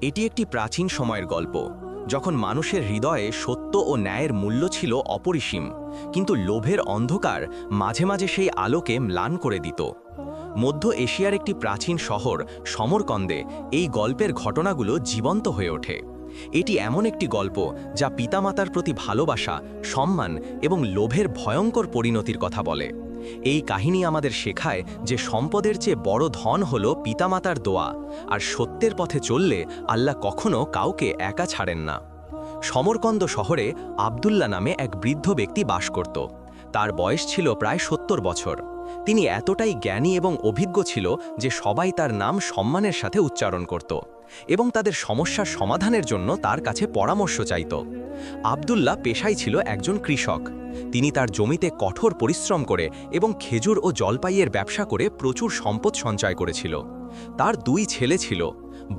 এটি একটি প্রাচীন সময়ের গল্প, যখন মানুষের হৃদয়ে সত্য ও ন্যায়ের মূল্য ছিল অপরিসীম, কিন্তু লোভের অন্ধকার মাঝে মাঝে সেই আলোকে ম্লান করে দিত। মধ্য এশিয়ার একটি প্রাচীন শহর সমরকন্দে এই গল্পের ঘটনাগুলো জীবন্ত হয়ে ওঠে। এটি এমন একটি গল্প যা পিতামাতার প্রতি ভালোবাসা, সম্মান এবং লোভের ভয়ঙ্কর পরিণতির কথা বলে। এই কাহিনী আমাদের শেখায় যে সম্পদের চেয়ে বড় ধন হল পিতামাতার দোয়া, আর সত্যের পথে চললে আল্লাহ কখনো কাউকে একা ছাড়েন না। সমরকন্দ শহরে আব্দুল্লাহ নামে এক বৃদ্ধ ব্যক্তি বাস করত। তার বয়স ছিল প্রায় ৭০ বছর। তিনি এতটাই জ্ঞানী এবং অভিজ্ঞ ছিল যে সবাই তার নাম সম্মানের সাথে উচ্চারণ করত এবং তাদের সমস্যার সমাধানের জন্য তার কাছে পরামর্শ চাইত। আব্দুল্লাহ পেশায় ছিল একজন কৃষক। তিনি তার জমিতে কঠোর পরিশ্রম করে এবং খেজুর ও জলপাইয়ের ব্যবসা করে প্রচুর সম্পদ সঞ্চয় করেছিল। তার 2 ছেলে ছিল।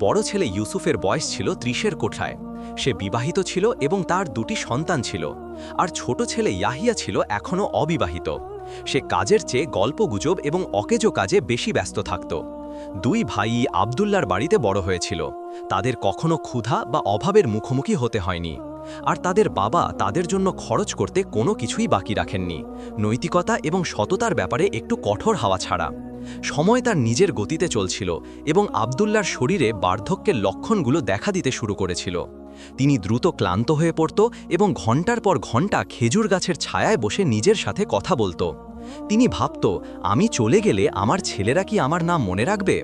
বড় ছেলে ইউসুফের বয়স ছিল 30-এর কোঠায়। সে বিবাহিত ছিল এবং তার 2টি সন্তান ছিল। আর ছোট ছেলে ইয়াহিয়া ছিল এখনও অবিবাহিত। সে কাজের চেয়ে গল্পগুজব এবং অকেজো কাজে বেশি ব্যস্ত থাকত। 2 ভাই আব্দুল্লাহর বাড়িতে বড় হয়েছিল। তাদের কখনো ক্ষুধা বা অভাবের মুখোমুখি হতে হয়নি। আর তাদের বাবা তাদের জন্য খরচ করতে কোনো কিছুই বাকি রাখেননি, নৈতিকতা এবং সততার ব্যাপারে একটু কঠোর হওয়া ছাড়া। সময় তার নিজের গতিতে চলছিল এবং আব্দুল্লাহর শরীরে বার্ধক্যের লক্ষণগুলো দেখা দিতে শুরু করেছিল। তিনি দ্রুত ক্লান্ত হয়ে পড়ত এবং ঘন্টার পর ঘন্টা খেজুর গাছের ছায়ায় বসে নিজের সাথে কথা বলত। তিনি ভাবত, আমি চলে গেলে আমার ছেলেরা কি আমার নাম মনে রাখবে?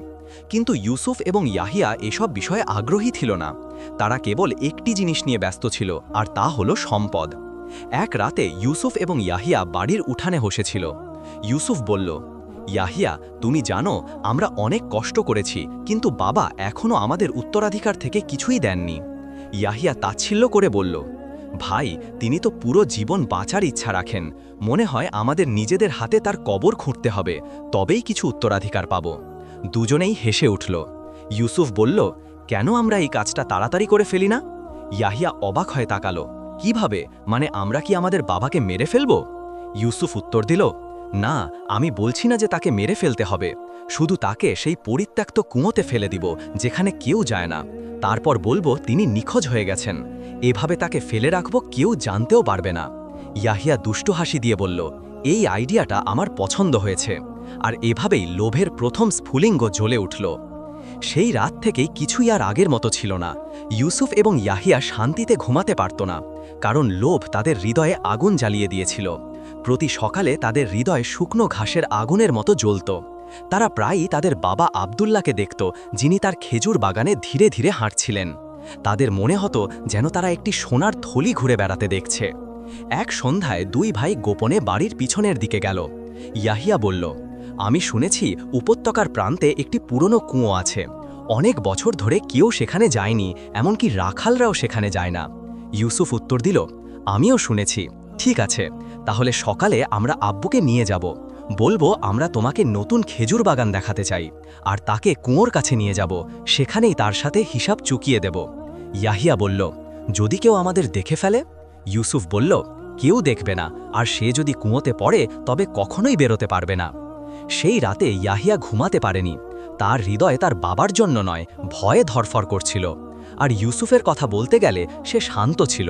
কিন্তু ইউসুফ এবং ইয়াহিয়া এসব বিষয়ে আগ্রহী ছিল না। তারা কেবল একটি জিনিস নিয়ে ব্যস্ত ছিল, আর তা হলো সম্পদ। এক রাতে ইউসুফ এবং ইয়াহিয়া বাড়ির উঠানে বসেছিল। ইউসুফ বলল, ইয়াহিয়া, তুমি জানো আমরা অনেক কষ্ট করেছি, কিন্তু বাবা এখনও আমাদের উত্তরাধিকার থেকে কিছুই দেননি। ইয়াহিয়া তাচ্ছিল্য করে বলল, ভাই, তিনি তো পুরো জীবন বাঁচার ইচ্ছা রাখেন। মনে হয় আমাদের নিজেদের হাতে তার কবর খুঁড়তে হবে, তবেই কিছু উত্তরাধিকার পাব। দুজনেই হেসে উঠল। ইউসুফ বলল, কেন আমরা এই কাজটা তাড়াতাড়ি করে ফেলি না? ইয়াহিয়া অবাক হয়ে তাকালো। কিভাবে? মানে আমরা কি আমাদের বাবাকে মেরে ফেলব? ইউসুফ উত্তর দিল, না, আমি বলছি না যে তাকে মেরে ফেলতে হবে। শুধু তাকে সেই পরিত্যক্ত কুঁয়োতে ফেলে দিব যেখানে কেউ যায় না। তারপর বলবো তিনি নিখোঁজ হয়ে গেছেন। এভাবে তাকে ফেলে রাখবো, কেউ জানতেও পারবে না। ইয়াহিয়া দুষ্টু হাসি দিয়ে বলল, এই আইডিয়াটা আমার পছন্দ হয়েছে। আর এভাবেই লোভের প্রথম স্ফুলিঙ্গ জ্বলে উঠল। সেই রাত থেকেই কিছুই আর আগের মতো ছিল না। ইউসুফ এবং ইয়াহিয়া শান্তিতে ঘুমাতে পারত না, কারণ লোভ তাদের হৃদয়ে আগুন জ্বালিয়ে দিয়েছিল। প্রতি সকালে তাদের হৃদয় শুকনো ঘাসের আগুনের মতো জ্বলত। তারা প্রায়ই তাদের বাবা আব্দুল্লাহকে দেখত, যিনি তার খেজুর বাগানে ধীরে ধীরে হাঁটছিলেন। তাদের মনে হতো যেন তারা একটি সোনার থলি ঘুরে বেড়াতে দেখছে। এক সন্ধ্যায় 2 ভাই গোপনে বাড়ির পিছনের দিকে গেল। ইয়াহিয়া বলল, আমি শুনেছি উপত্যকার প্রান্তে একটি পুরনো কুঁয়ো আছে। অনেক বছর ধরে কেউ সেখানে যায়নি, এমনকি রাখালরাও সেখানে যায় না। ইউসুফ উত্তর দিল, আমিও শুনেছি। ঠিক আছে, তাহলে সকালে আমরা আব্বুকে নিয়ে যাব। বলবো আমরা তোমাকে নতুন খেজুর বাগান দেখাতে চাই, আর তাকে কুঁয়োর কাছে নিয়ে যাব। সেখানেই তার সাথে হিসাব চুকিয়ে দেব। ইয়াহিয়া বলল, যদি কেউ আমাদের দেখে ফেলে? ইউসুফ বলল, কেউ দেখবে না, আর সে যদি কুঁয়োতে পড়ে তবে কখনোই বেরোতে পারবে না। সেই রাতে ইয়াহিয়া ঘুমাতে পারেনি। তার হৃদয়ে তার বাবার জন্য নয়, ভয়ে ধরফর করছিল। আর ইউসুফের কথা বলতে গেলে সে শান্ত ছিল।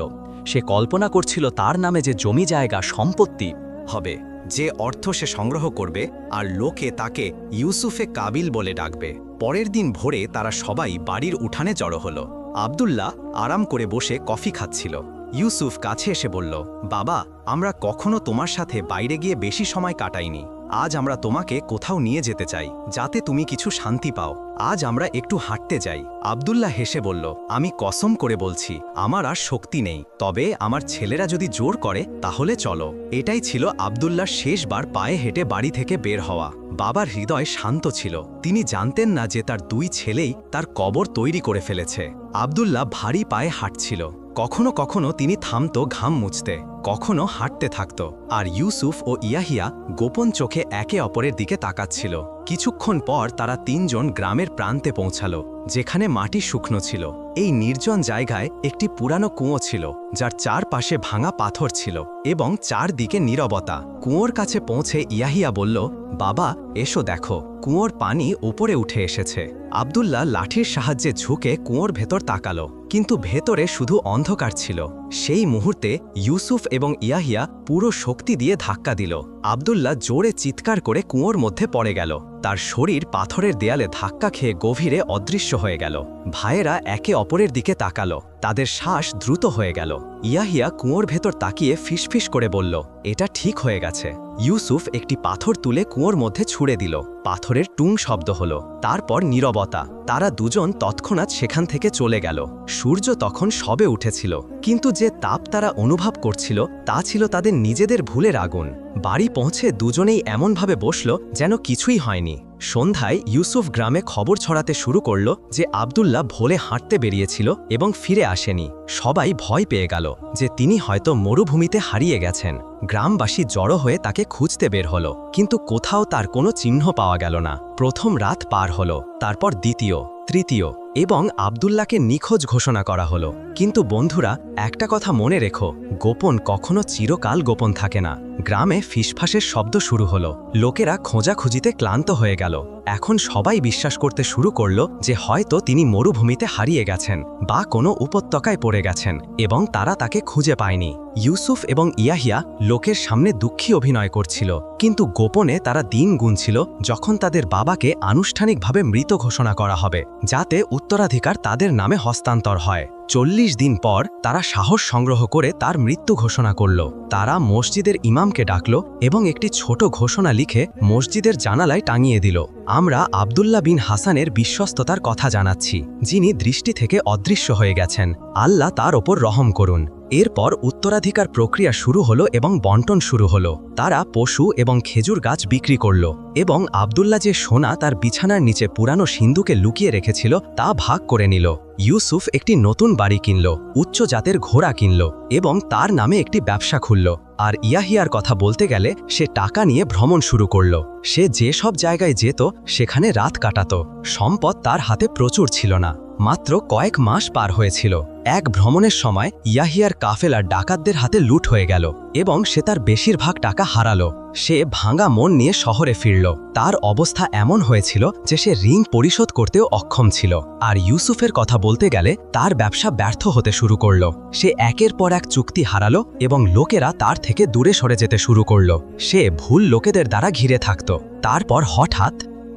সে কল্পনা করছিল তার নামে যে জমি জায়গা সম্পত্তি হবে, যে অর্থ সে সংগ্রহ করবে, আর লোকে তাকে ইউসুফে কাবিল বলে ডাকবে। পরের দিন ভোরে তারা সবাই বাড়ির উঠানে জড়ো হলো। আব্দুল্লাহ আরাম করে বসে কফি খাচ্ছিল। ইউসুফ কাছে এসে বলল, বাবা, আমরা কখনো তোমার সাথে বাইরে গিয়ে বেশি সময় কাটাইনি। আজ আমরা তোমাকে কোথাও নিয়ে যেতে চাই, যাতে তুমি কিছু শান্তি পাও। আজ আমরা একটু হাঁটতে যাই। আব্দুল্লাহ হেসে বলল, আমি কসম করে বলছি, আমার আর শক্তি নেই, তবে আমার ছেলেরা যদি জোর করে তাহলে চলো। এটাই ছিল আব্দুল্লাহর শেষবার পায়ে হেঁটে বাড়ি থেকে বের হওয়া। বাবার হৃদয় শান্ত ছিল। তিনি জানতেন না যে তার 2 ছেলেই তার কবর তৈরি করে ফেলেছে। আব্দুল্লাহ ভারী পায়ে হাঁটছিল। কখনো কখনো তিনি থামতো ঘাম মুছতে, কখনো হাঁটতে থাকত, আর ইউসুফ ও ইয়াহিয়া গোপন চোখে একে অপরের দিকে তাকাচ্ছিল। কিছুক্ষণ পর তারা তিনজন গ্রামের প্রান্তে পৌঁছালো, যেখানে মাটি শুকনো ছিল। এই নির্জন জায়গায় একটি পুরানো কুঁয়ো ছিল, যার চারপাশে ভাঙা পাথর ছিল এবং চারদিকে নীরবতা। কুঁয়োর কাছে পৌঁছে ইয়াহিয়া বলল, বাবা এসো দেখো, কুঁয়োর পানি উপরে উঠে এসেছে। আব্দুল্লাহ লাঠির সাহায্যে ঝুঁকে কুঁয়োর ভেতর তাকালো, কিন্তু ভেতরে শুধু অন্ধকার ছিল। সেই মুহূর্তে ইউসুফ এবং ইয়াহিয়া পুরো শক্তি দিয়ে ধাক্কা দিল। আব্দুল্লাহ জোরে চিৎকার করে কুঁয়োর মধ্যে পড়ে গেল। তার শরীর পাথরের দেয়ালে ধাক্কা খেয়ে গভীরে অদৃশ্য হয়ে গেল। ভাইয়েরা একে অপরের দিকে তাকালো, তাদের শ্বাস দ্রুত হয়ে গেল। ইয়াহিয়া কুঁয়োর ভেতর তাকিয়ে ফিসফিস করে বলল, এটা ঠিক হয়ে গেছে। ইউসুফ একটি পাথর তুলে কুঁয়োর মধ্যে ছুঁড়ে দিল। পাথরের টুং শব্দ হলো, তারপর নীরবতা। তারা দুজন তৎক্ষণাৎ সেখান থেকে চলে গেল। সূর্য তখন সবে উঠেছিল, কিন্তু যে তাপ তারা অনুভব করছিল তা ছিল তাদের নিজেদের ভুলের আগুন। বাড়ি পৌঁছে দুজনেই এমনভাবে বসল যেন কিছুই হয়নি। সন্ধ্যায় ইউসুফ গ্রামে খবর ছড়াতে শুরু করল যে আব্দুল্লাহ ভোলে হাঁটতে বেরিয়েছিল এবং ফিরে আসেনি। সবাই ভয় পেয়ে গেল যে তিনি হয়তো মরুভূমিতে হারিয়ে গেছেন। গ্রামবাসী জড়ো হয়ে তাকে খুঁজতে বের হলো, কিন্তু কোথাও তার কোনো চিহ্ন পাওয়া গেল না। প্রথম রাত পার হলো, তারপর দ্বিতীয়, তৃতীয় এবং আব্দুল্লাহকে নিখোঁজ ঘোষণা করা হলো। কিন্তু বন্ধুরা, একটা কথা মনে রেখো, গোপন কখনো চিরকাল গোপন থাকে না। গ্রামে ফিসফাসের শব্দ শুরু হলো। লোকেরা খোঁজাখুঁজিতে ক্লান্ত হয়ে গেল। এখন সবাই বিশ্বাস করতে শুরু করল যে হয়তো তিনি মরুভূমিতে হারিয়ে গেছেন বা কোনো উপত্যকায় পড়ে গেছেন এবং তারা তাকে খুঁজে পায়নি। ইউসুফ এবং ইয়াহিয়া লোকের সামনে দুঃখী অভিনয় করছিল, কিন্তু গোপনে তারা দিন গুনছিল যখন তাদের বাবাকে আনুষ্ঠানিকভাবে মৃত ঘোষণা করা হবে, যাতে উত্তরাধিকার তাদের নামে হস্তান্তর হয়। 40 দিন পর তারা সাহস সংগ্রহ করে তার মৃত্যু ঘোষণা করল। তারা মসজিদের ইমামকে ডাকল এবং একটি ছোট ঘোষণা লিখে মসজিদের জানালায় টাঙিয়ে দিল। আমরা আব্দুল্লাহ বিন হাসানের বিশ্বস্ততার কথা জানাচ্ছি, যিনি দৃষ্টি থেকে অদৃশ্য হয়ে গেছেন। আল্লাহ তার ওপর রহম করুন। এরপর উত্তরাধিকার প্রক্রিয়া শুরু হলো এবং বন্টন শুরু হলো। তারা পশু এবং খেজুর গাছ বিক্রি করল এবং আব্দুল্লাহ যে সোনা তার বিছানার নিচে পুরানো সিন্ধুকে লুকিয়ে রেখেছিল তা ভাগ করে নিল। ইউসুফ একটি নতুন বাড়ি কিনল, উচ্চ জাতের ঘোড়া কিনল এবং তার নামে একটি ব্যবসা খুলল। আর ইয়াহিয়ার কথা বলতে গেলে সে টাকা নিয়ে ভ্রমণ শুরু করল। সে যে সব জায়গায় যেত সেখানে রাত কাটাত। সম্পদ তার হাতে প্রচুর ছিল না, মাত্র কয়েক মাস পার হয়েছিল। এক ভ্রমণের সময় ইয়াহিয়ার কাফেলা ডাকাতদের হাতে লুট হয়ে গেল এবং সে তার বেশিরভাগ টাকা হারালো। সে ভাঙা মন নিয়ে শহরে ফিরল। তার অবস্থা এমন হয়েছিল যে সে ঋণ পরিশোধ করতেও অক্ষম ছিল। আর ইউসুফের কথা বলতে গেলে তার ব্যবসা ব্যর্থ হতে শুরু করল। সে একের পর এক চুক্তি হারালো এবং লোকেরা তার থেকে দূরে সরে যেতে শুরু করল। সে ভুল লোকেদের দ্বারা ঘিরে থাকত। তারপর হঠাৎ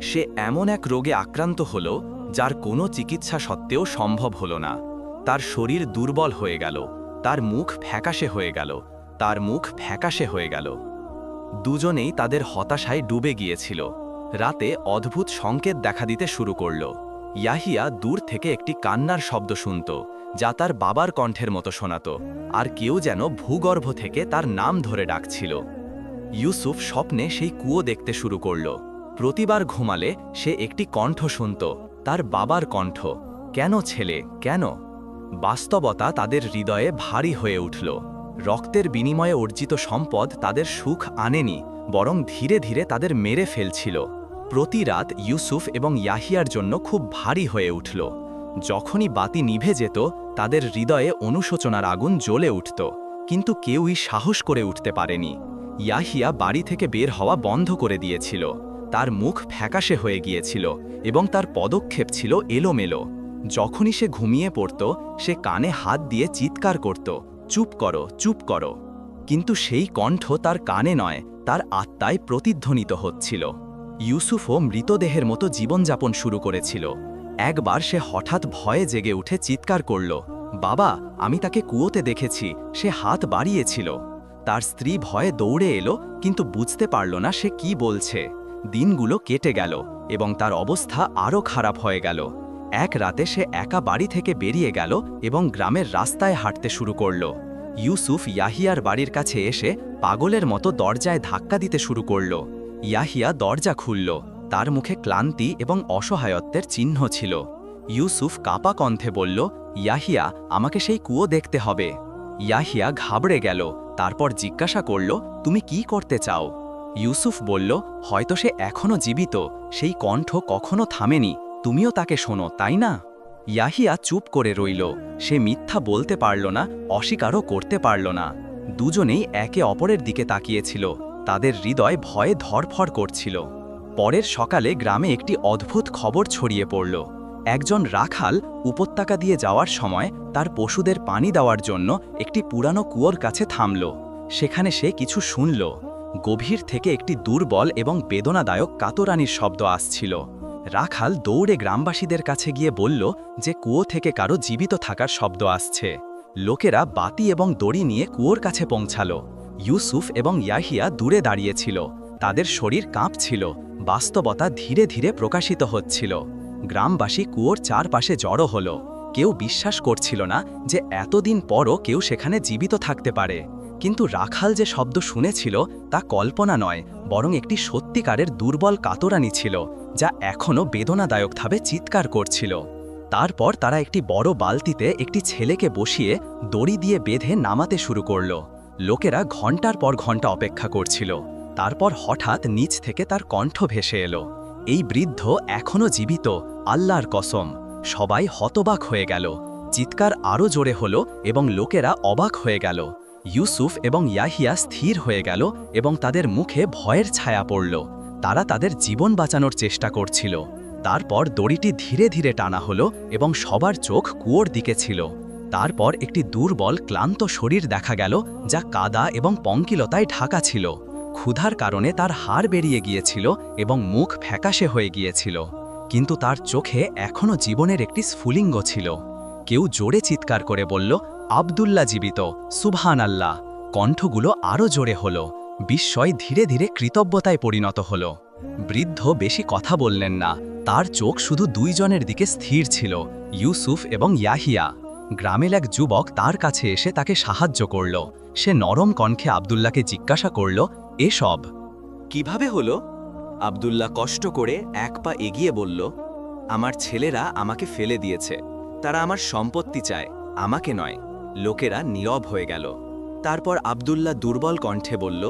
সে এমন এক রোগে আক্রান্ত হল যার কোনো চিকিৎসা সত্ত্বেও সম্ভব হল না। তার শরীর দুর্বল হয়ে গেল, তার মুখ ফ্যাকাশে হয়ে গেল, তার মুখ ফ্যাকাশে হয়ে গেল। দুজনেই তাদের হতাশায় ডুবে গিয়েছিল। রাতে অদ্ভুত সংকেত দেখা দিতে শুরু করল। ইয়াহিয়া দূর থেকে একটি কান্নার শব্দ শুনত, যা তার বাবার কণ্ঠের মতো শোনাত, আর কেউ যেন ভূগর্ভ থেকে তার নাম ধরে ডাকছিল। ইউসুফ স্বপ্নে সেই কুয়ো দেখতে শুরু করল। প্রতিবার ঘুমালে সে একটি কণ্ঠ শুনত, তার বাবার কণ্ঠ। কেন ছেলে, কেন? বাস্তবতা তাদের হৃদয়ে ভারী হয়ে উঠল। রক্তের বিনিময়ে অর্জিত সম্পদ তাদের সুখ আনেনি, বরং ধীরে ধীরে তাদের মেরে ফেলছিল। প্রতি রাত ইউসুফ এবং ইয়াহিয়ার জন্য খুব ভারী হয়ে উঠল। যখনই বাতি নিভে যেত তাদের হৃদয়ে অনুশোচনার আগুন জ্বলে উঠত, কিন্তু কেউই সাহস করে উঠতে পারেনি। ইয়াহিয়া বাড়ি থেকে বের হওয়া বন্ধ করে দিয়েছিল। তার মুখ ফ্যাকাশে হয়ে গিয়েছিল এবং তার পদক্ষেপ ছিল এলোমেলো। যখনই সে ঘুমিয়ে পড়ত সে কানে হাত দিয়ে চিৎকার করত, চুপ করো, চুপ করো। কিন্তু সেই কণ্ঠ তার কানে নয়, তার আত্মায় প্রতিধ্বনিত হচ্ছিল। ইউসুফও মৃতদেহের মতো জীবনযাপন শুরু করেছিল। একবার সে হঠাৎ ভয়ে জেগে উঠে চিৎকার করল, বাবা, আমি তাকে কুয়োতে দেখেছি, সে হাত বাড়িয়েছিল। তার স্ত্রী ভয়ে দৌড়ে এলো, কিন্তু বুঝতে পারল না সে কি বলছে। দিনগুলো কেটে গেল এবং তার অবস্থা আরও খারাপ হয়ে গেল। এক রাতে সে একা বাড়ি থেকে বেরিয়ে গেল এবং গ্রামের রাস্তায় হাঁটতে শুরু করল। ইউসুফ ইয়াহিয়ার বাড়ির কাছে এসে পাগলের মতো দরজায় ধাক্কা দিতে শুরু করল। ইয়াহিয়া দরজা খুলল। তার মুখে ক্লান্তি এবং অসহায়ত্বের চিহ্ন ছিল। ইউসুফ কাপা কণ্ঠে বলল, ইয়াহিয়া, আমাকে সেই কুয়ো দেখতে হবে। ইয়াহিয়া ঘাবড়ে গেল, তারপর জিজ্ঞাসা করল, তুমি কি করতে চাও? ইউসুফ বলল, হয়তো সে এখনো জীবিত, সেই কণ্ঠ কখনো থামেনি, তুমিও তাকে শোনো, তাই না? ইয়াহিয়া চুপ করে রইল, সে মিথ্যা বলতে পারল না, অস্বীকারও করতে পারল না। দুজনেই একে অপরের দিকে তাকিয়েছিল, তাদের হৃদয় ভয়ে ধড়ফড় করছিল। পরের সকালে গ্রামে একটি অদ্ভুত খবর ছড়িয়ে পড়ল। একজন রাখাল উপত্যকা দিয়ে যাওয়ার সময় তার পশুদের পানি দেওয়ার জন্য একটি পুরানো কুয়োর কাছে থামল। সেখানে সে কিছু শুনল। গভীর থেকে একটি দুর্বল এবং বেদনাদায়ক কাতরানির শব্দ আসছিল। রাখাল দৌড়ে গ্রামবাসীদের কাছে গিয়ে বলল যে কুয়ো থেকে কারো জীবিত থাকার শব্দ আসছে। লোকেরা বাতি এবং দড়ি নিয়ে কুয়োর কাছে পৌঁছালো। ইউসুফ এবং ইয়াহিয়া দূরে দাঁড়িয়েছিল, তাদের শরীর কাঁপছিল, বাস্তবতা ধীরে ধীরে প্রকাশিত হচ্ছিল। গ্রামবাসী কুয়োর চারপাশে জড়ো হলো। কেউ বিশ্বাস করছিল না যে এতদিন পরও কেউ সেখানে জীবিত থাকতে পারে। কিন্তু রাখাল যে শব্দ শুনেছিল তা কল্পনা নয়, বরং একটি সত্যিকারের দুর্বল কাতরানি ছিল, যা এখনও বেদনাদায়কভাবে চিৎকার করছিল। তারপর তারা একটি বড় বালতিতে একটি ছেলেকে বসিয়ে দড়ি দিয়ে বেঁধে নামাতে শুরু করল। লোকেরা ঘন্টার পর ঘন্টা অপেক্ষা করছিল। তারপর হঠাৎ নিচ থেকে তার কণ্ঠ ভেসে এলো, এই বৃদ্ধ এখনও জীবিত, আল্লাহর কসম। সবাই হতবাক হয়ে গেল। চিৎকার আরও জোরে হলো এবং লোকেরা অবাক হয়ে গেল। ইউসুফ এবং ইয়াহিয়া স্থির হয়ে গেল এবং তাদের মুখে ভয়ের ছায়া পড়ল। তারা তাদের জীবন বাঁচানোর চেষ্টা করছিল। তারপর দড়িটি ধীরে ধীরে টানা হলো এবং সবার চোখ কুয়োর দিকে ছিল। তারপর একটি দুর্বল ক্লান্ত শরীর দেখা গেল, যা কাদা এবং পঙ্কিলতায় ঢাকা ছিল। ক্ষুধার কারণে তার হাড় বেরিয়ে গিয়েছিল এবং মুখ ফ্যাকাশে হয়ে গিয়েছিল, কিন্তু তার চোখে এখনও জীবনের একটি স্ফুলিঙ্গ ছিল। কেউ জোরে চিৎকার করে বলল, আব্দুল্লাহ জীবিত, সুবহান আল্লাহ। কণ্ঠগুলো আরও জোরে হলো। বিস্ময় ধীরে ধীরে কৃতজ্ঞতায় পরিণত হলো। বৃদ্ধ বেশি কথা বললেন না, তার চোখ শুধু দুইজনের দিকে স্থির ছিল, ইউসুফ এবং ইয়াহিয়া। গ্রামের এক যুবক তার কাছে এসে তাকে সাহায্য করল। সে নরম কণ্ঠে আব্দুল্লাহকে জিজ্ঞাসা করল, এসব কিভাবে হলো? আব্দুল্লাহ কষ্ট করে এক পা এগিয়ে বলল, আমার ছেলেরা আমাকে ফেলে দিয়েছে, তারা আমার সম্পত্তি চায়, আমাকে নয়। লোকেরা নীরব হয়ে গেল। তারপর আব্দুল্লাহ দুর্বল কণ্ঠে বলল,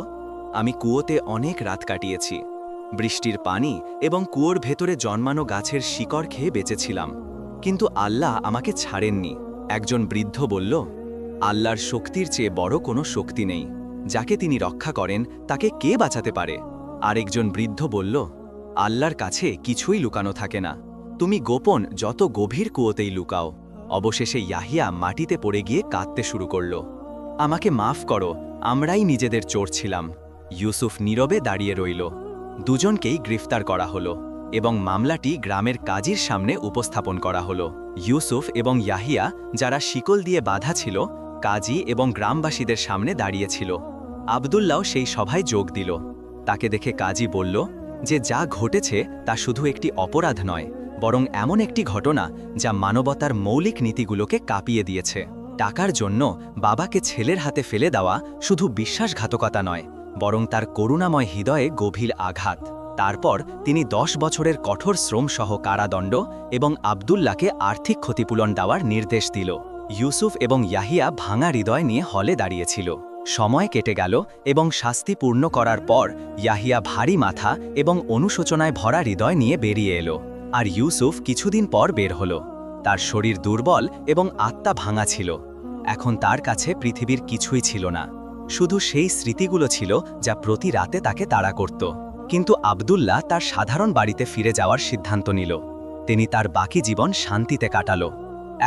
আমি কুয়োতে অনেক রাত কাটিয়েছি, বৃষ্টির পানি এবং কুয়োর ভেতরে জন্মানো গাছের শিকড় খেয়ে বেঁচেছিলাম, কিন্তু আল্লাহ আমাকে ছাড়েননি। একজন বৃদ্ধ বলল, আল্লাহর শক্তির চেয়ে বড় কোনো শক্তি নেই, যাকে তিনি রক্ষা করেন তাকে কে বাঁচাতে পারে? আরেকজন বৃদ্ধ বলল, আল্লাহর কাছে কিছুই লুকানো থাকে না, তুমি গোপন যত গভীর কুয়োতেই লুকাও। অবশেষে ইয়াহিয়া মাটিতে পড়ে গিয়ে কাঁদতে শুরু করল, আমাকে মাফ করো, আমরাই নিজেদের চোর ছিলাম। ইউসুফ নীরবে দাঁড়িয়ে রইল। দুজনকেই গ্রেফতার করা হলো এবং মামলাটি গ্রামের কাজীর সামনে উপস্থাপন করা হলো। ইউসুফ এবং ইয়াহিয়া, যারা শিকল দিয়ে বাঁধা ছিল, কাজী এবং গ্রামবাসীদের সামনে দাঁড়িয়েছিল। আব্দুল্লাহ সেই সভায় যোগ দিল। তাকে দেখে কাজী বলল যে যা ঘটেছে তা শুধু একটি অপরাধ নয়, বরং এমন একটি ঘটনা যা মানবতার মৌলিক নীতিগুলোকে কাঁপিয়ে দিয়েছে। টাকার জন্য বাবাকে ছেলের হাতে ফেলে দেওয়া শুধু বিশ্বাসঘাতকতা নয়, বরং তার করুণাময় হৃদয়ে গভীর আঘাত। তারপর তিনি 10 বছরের কঠোর শ্রমসহ কারাদণ্ড এবং আব্দুল্লাহকে আর্থিক ক্ষতিপূরণ দেওয়ার নির্দেশ দিল। ইউসুফ এবং ইয়াহিয়া ভাঙা হৃদয় নিয়ে হলে দাঁড়িয়েছিল। সময় কেটে গেল এবং শাস্তি পূর্ণ করার পর ইয়াহিয়া ভারী মাথা এবং অনুশোচনায় ভরা হৃদয় নিয়ে বেরিয়ে এলো, আর ইউসুফ কিছুদিন পর বের হলো। তার শরীর দুর্বল এবং আত্মা ভাঙা ছিল। এখন তার কাছে পৃথিবীর কিছুই ছিল না, শুধু সেই স্মৃতিগুলো ছিল যা প্রতি রাতে তাকে তাড়া করত। কিন্তু আব্দুল্লাহ তার সাধারণ বাড়িতে ফিরে যাওয়ার সিদ্ধান্ত নিল। তিনি তার বাকি জীবন শান্তিতে কাটালো।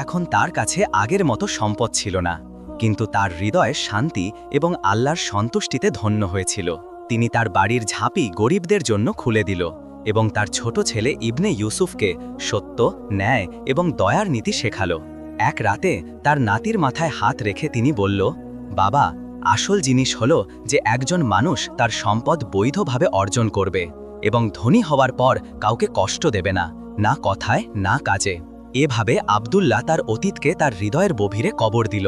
এখন তার কাছে আগের মতো সম্পদ ছিল না, কিন্তু তার হৃদয়ে শান্তি এবং আল্লাহর সন্তুষ্টিতে ধন্য হয়েছিল। তিনি তার বাড়ির ঝাঁপি গরিবদের জন্য খুলে দিল এবং তার ছোট ছেলে ইবনে ইউসুফকে সত্য, ন্যায় এবং দয়ার নীতি শেখালো। এক রাতে তার নাতির মাথায় হাত রেখে তিনি বলল, বাবা, আসল জিনিস হলো যে একজন মানুষ তার সম্পদ বৈধভাবে অর্জন করবে এবং ধনী হওয়ার পর কাউকে কষ্ট দেবে না, না কথায় না কাজে। এভাবে আব্দুল্লাহ তার অতীতকে তার হৃদয়ের গভীরে কবর দিল,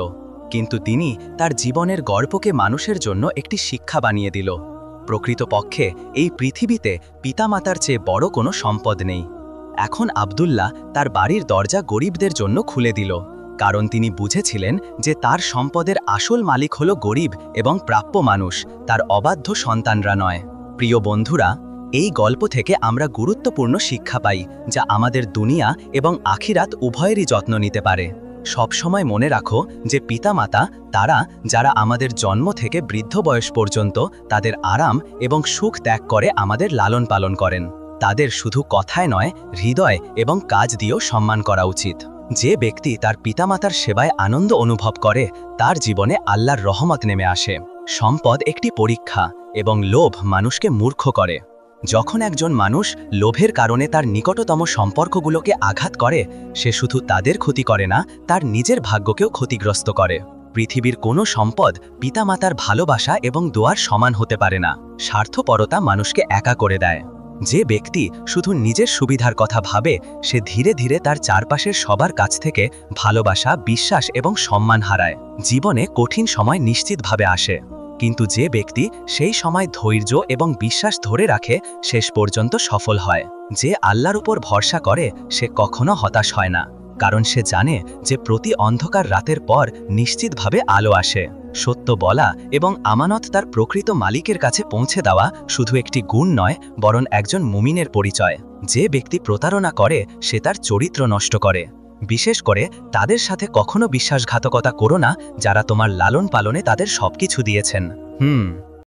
কিন্তু তিনি তার জীবনের গল্পকে মানুষের জন্য একটি শিক্ষা বানিয়ে দিল। প্রকৃতপক্ষে এই পৃথিবীতে পিতামাতার চেয়ে বড় কোনো সম্পদ নেই। এখন আব্দুল্লাহ তার বাড়ির দরজা গরিবদের জন্য খুলে দিল, কারণ তিনি বুঝেছিলেন যে তার সম্পদের আসল মালিক হল গরিব এবং প্রাপ্য মানুষ, তার অবাধ্য সন্তানরা নয়। প্রিয় বন্ধুরা, এই গল্প থেকে আমরা গুরুত্বপূর্ণ শিক্ষা পাই, যা আমাদের দুনিয়া এবং আখিরাত উভয়েরই যত্ন নিতে পারে। সবসময় মনে রাখো যে পিতামাতা তারা, যারা আমাদের জন্ম থেকে বৃদ্ধ বয়স পর্যন্ত তাদের আরাম এবং সুখ ত্যাগ করে আমাদের লালন পালন করেন। তাদের শুধু কথায় নয়, হৃদয় এবং কাজ দিয়েও সম্মান করা উচিত। যে ব্যক্তি তার পিতামাতার সেবায় আনন্দ অনুভব করে, তার জীবনে আল্লাহর রহমত নেমে আসে। সম্পদ একটি পরীক্ষা এবং লোভ মানুষকে মূর্খ করে। যখন একজন মানুষ লোভের কারণে তার নিকটতম সম্পর্কগুলোকে আঘাত করে, সে শুধু তাদের ক্ষতি করে না, তার নিজের ভাগ্যকেও ক্ষতিগ্রস্ত করে। পৃথিবীর কোনো সম্পদ পিতামাতার ভালোবাসা এবং দোয়ার সমান হতে পারে না। স্বার্থপরতা মানুষকে একা করে দেয়। যে ব্যক্তি শুধু নিজের সুবিধার কথা ভাবে, সে ধীরে ধীরে তার চারপাশের সবার কাছ থেকে ভালোবাসা, বিশ্বাস এবং সম্মান হারায়। জীবনে কঠিন সময় নিশ্চিতভাবে আসে, কিন্তু যে ব্যক্তি সেই সময় ধৈর্য এবং বিশ্বাস ধরে রাখে, শেষ পর্যন্ত সফল হয়। যে আল্লাহর উপর ভরসা করে, সে কখনো হতাশ হয় না, কারণ সে জানে যে প্রতি অন্ধকার রাতের পর নিশ্চিতভাবে আলো আসে। সত্য বলা এবং আমানত তার প্রকৃত মালিকের কাছে পৌঁছে দেওয়া শুধু একটি গুণ নয়, বরং একজন মুমিনের পরিচয়। যে ব্যক্তি প্রতারণা করে, সে তার চরিত্র নষ্ট করে। বিশেষ করে তাদের সাথে কখনো বিশ্বাসঘাতকতা করো না, যারা তোমার লালন পালনে তাদের সবকিছু দিয়েছেন।